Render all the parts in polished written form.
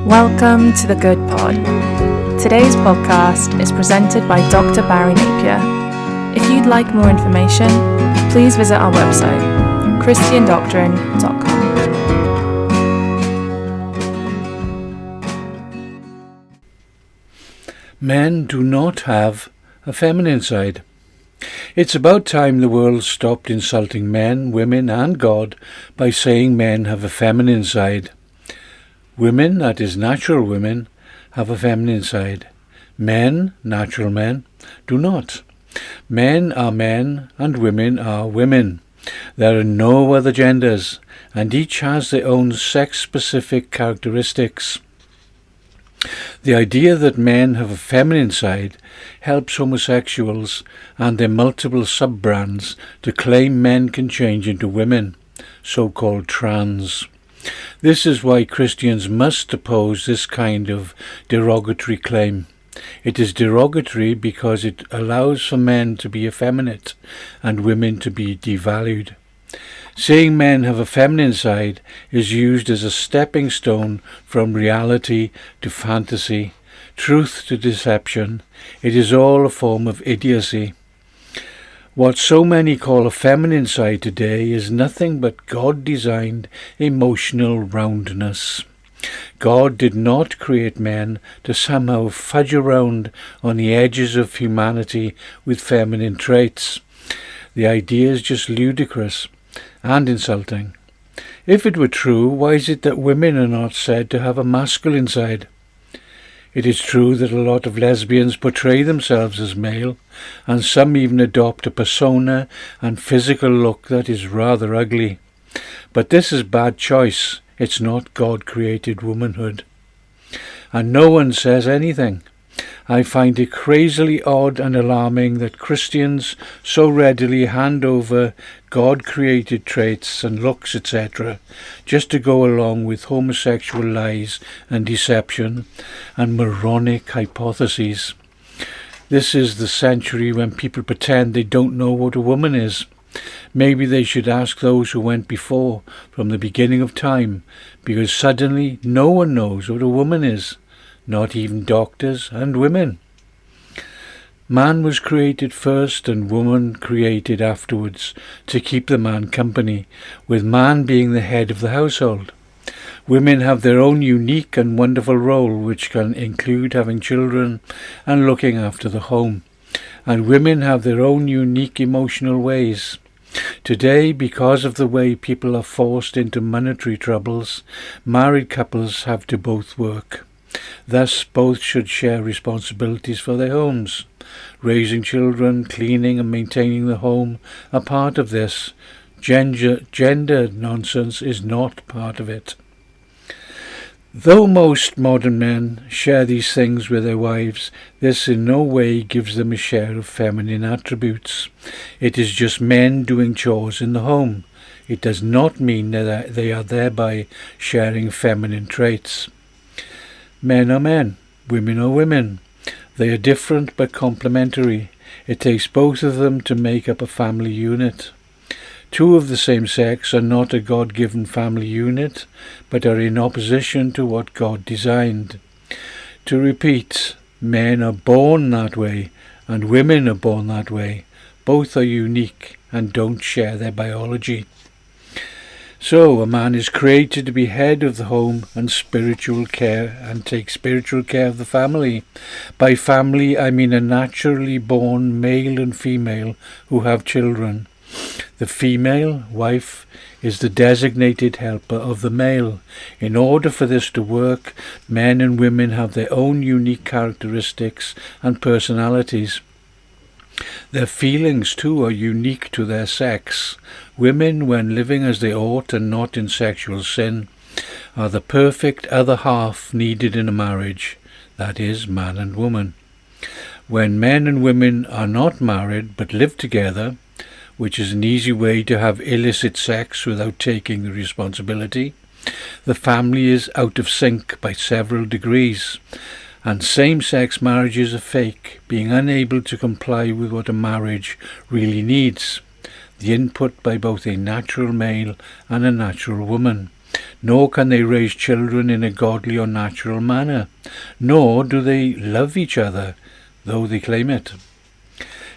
Welcome to The Good Pod. Today's podcast is presented by Dr. Barry Napier. If you'd like more information, please visit our website, christiandoctrine.com. Men do not have a feminine side. It's about time the world stopped insulting men, women and God by saying men have a feminine side. Women, that is natural women, have a feminine side. Men, natural men, do not. Men are men and women are women. There are no other genders, and each has their own sex-specific characteristics. The idea that men have a feminine side helps homosexuals and their multiple sub-brands to claim men can change into women, so-called trans. This is why Christians must oppose this kind of derogatory claim. It is derogatory because it allows for men to be effeminate and women to be devalued. Saying men have a feminine side is used as a stepping stone from reality to fantasy, truth to deception. It is all a form of idiocy. What so many call a feminine side today is nothing but God-designed emotional roundness. God did not create men to somehow fudge around on the edges of humanity with feminine traits. The idea is just ludicrous and insulting. If it were true, why is it that women are not said to have a masculine side? It is true that a lot of lesbians portray themselves as male, and some even adopt a persona and physical look that is rather ugly. But this is bad choice. It's not God-created womanhood. And no one says anything. I find it crazily odd and alarming that Christians so readily hand over God-created traits and looks, etc., just to go along with homosexual lies and deception and moronic hypotheses. This is the century when people pretend they don't know what a woman is. Maybe they should ask those who went before, from the beginning of time, because suddenly no one knows what a woman is. Not even doctors and women. Man was created first and woman created afterwards to keep the man company, with man being the head of the household. Women have their own unique and wonderful role, which can include having children and looking after the home. And women have their own unique emotional ways. Today, because of the way people are forced into monetary troubles, married couples have to both work. Thus, both should share responsibilities for their homes. Raising children, cleaning and maintaining the home are part of this. Gender nonsense is not part of it. Though most modern men share these things with their wives, this in no way gives them a share of feminine attributes. It is just men doing chores in the home. It does not mean that they are thereby sharing feminine traits. Men are men, women are women. They are different but complementary. It takes both of them to make up a family unit. Two of the same sex are not a God-given family unit, but are in opposition to what God designed. To repeat, men are born that way, and women are born that way. Both are unique and don't share their biology. So, a man is created to be head of the home and spiritual care and take spiritual care of the family. By family, I mean a naturally born male and female who have children. The female, wife, is the designated helper of the male. In order for this to work, men and women have their own unique characteristics and personalities. Their feelings, too, are unique to their sex. Women, when living as they ought and not in sexual sin, are the perfect other half needed in a marriage, that is, man and woman. When men and women are not married but live together, which is an easy way to have illicit sex without taking the responsibility, the family is out of sync by several degrees. And same-sex marriages are fake, being unable to comply with what a marriage really needs. The input by both a natural male and a natural woman. nor can they raise children in a godly or natural manner, nor do they love each other, though they claim it.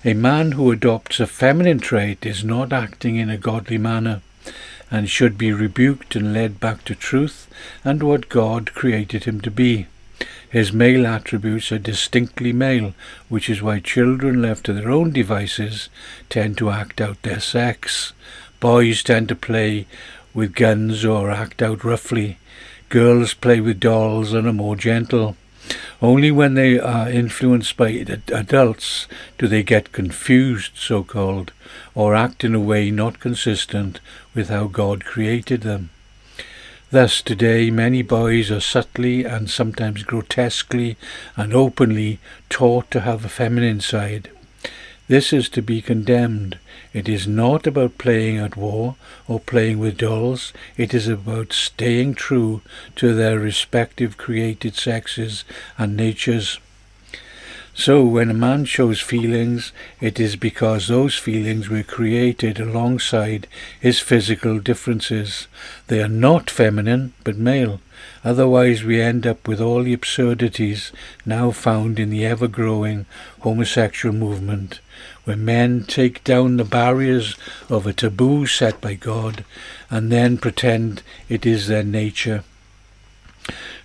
A man who adopts a feminine trait is not acting in a godly manner, and should be rebuked and led back to truth and what God created him to be. His male attributes are distinctly male, which is why children left to their own devices tend to act out their sex. Boys tend to play with guns or act out roughly. Girls play with dolls and are more gentle. Only when they are influenced by adults do they get confused, so-called, or act in a way not consistent with how God created them. Thus today many boys are subtly and sometimes grotesquely and openly taught to have a feminine side. This is to be condemned. It is not about playing at war or playing with dolls. It is about staying true to their respective created sexes and natures. So when a man shows feelings, it is because those feelings were created alongside his physical differences. They are not feminine, but male. Otherwise we end up with all the absurdities now found in the ever-growing homosexual movement, where men take down the barriers of a taboo set by God and then pretend it is their nature.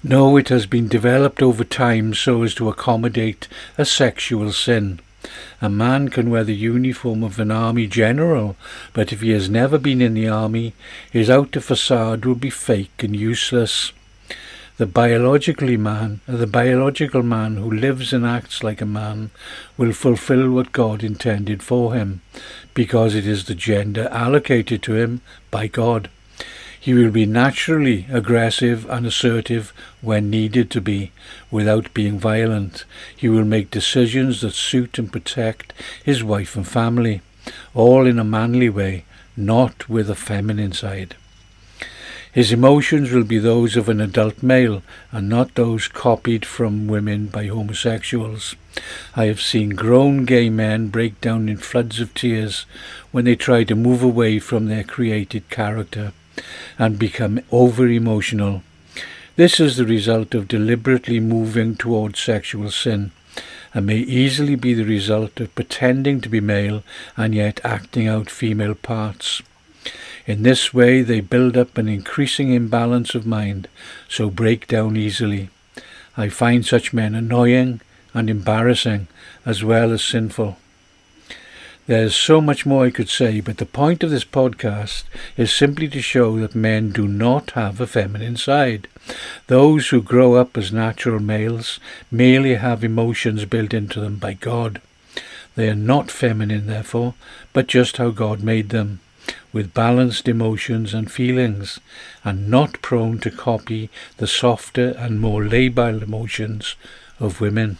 No, it has been developed over time so as to accommodate a sexual sin. A man can wear the uniform of an army general, but if he has never been in the army, his outer facade will be fake and useless. The biological man who lives and acts like a man will fulfill what God intended for him, because it is the gender allocated to him by God. He will be naturally aggressive and assertive when needed to be, without being violent. He will make decisions that suit and protect his wife and family, all in a manly way, not with a feminine side. His emotions will be those of an adult male and not those copied from women by homosexuals. I have seen grown gay men break down in floods of tears when they try to move away from their created character and become over-emotional. This is the result of deliberately moving towards sexual sin, and may easily be the result of pretending to be male and yet acting out female parts. In this way they build up an increasing imbalance of mind, so break down easily. I find such men annoying and embarrassing, as well as sinful. There's so much more I could say, but the point of this podcast is simply to show that men do not have a feminine side. Those who grow up as natural males merely have emotions built into them by God. They are not feminine, therefore, but just how God made them, with balanced emotions and feelings, and not prone to copy the softer and more labile emotions of women.